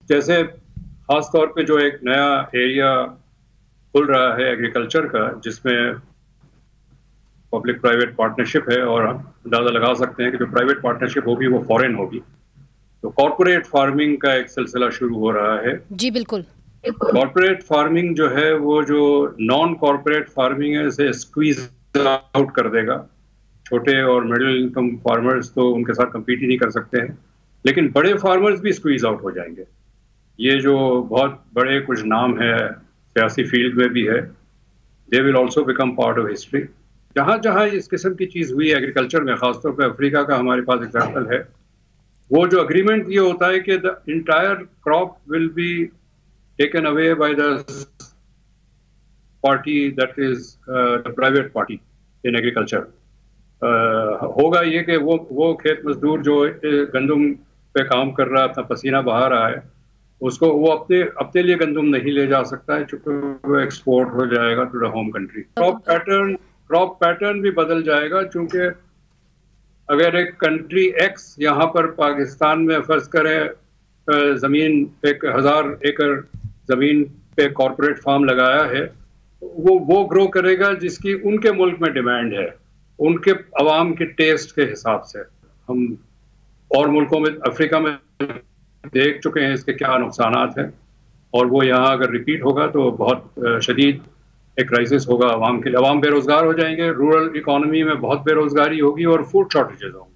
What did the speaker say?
जैसे खास तौर पे जो एक नया एरिया खुल रहा है एग्रीकल्चर का, जिसमें पब्लिक प्राइवेट पार्टनरशिप है, और हम अंदाजा लगा सकते हैं कि जो प्राइवेट पार्टनरशिप होगी वो फॉरेन होगी। तो कॉरपोरेट फार्मिंग का एक सिलसिला शुरू हो रहा है। जी बिल्कुल। कॉरपोरेट फार्मिंग जो है वो जो नॉन कॉरपोरेट फार्मिंग है इसे स्क्वीज आउट कर देगा। छोटे और मिडिल इनकम फार्मर्स तो उनके साथ कम्पीट ही नहीं कर सकते हैं, लेकिन बड़े फार्मर्स भी स्क्वीज आउट हो जाएंगे। ये जो बहुत बड़े कुछ नाम है सियासी फील्ड में भी है, they will also become part of history. जहाँ जहाँ इस किस्म की चीज़ हुई एग्रीकल्चर में, खासतौर पर अफ्रीका का हमारे पास एग्जाम्पल है, वो जो अग्रीमेंट ये होता है कि the entire crop will be taken away by the party that is the private party in agriculture. होगा ये कि वो खेत मजदूर जो गंदम पे काम कर रहा है, अपना पसीना बहा रहा है, उसको वो अपने लिए गंदम नहीं ले जा सकता है, चूंकि वो एक्सपोर्ट हो जाएगा to the home country. Crop pattern भी बदल जाएगा, चूंकि अगर एक कंट्री एक्स यहाँ पर पाकिस्तान में फर्ज करें जमीन 1000 एकड़ जमीन पे कॉरपोरेट फार्म लगाया है, वो ग्रो करेगा जिसकी उनके मुल्क में डिमांड है, उनके अवाम के टेस्ट के हिसाब से। हम और मुल्कों में अफ्रीका में देख चुके हैं इसके क्या नुकसानात हैं, और वो यहाँ अगर रिपीट होगा तो बहुत शदीद एक क्राइसिस होगा अवाम के लिए। अवाम बेरोजगार हो जाएंगे, रूरल इकोनॉमी में बहुत बेरोजगारी होगी और फूड शॉर्टेजेस होंगी।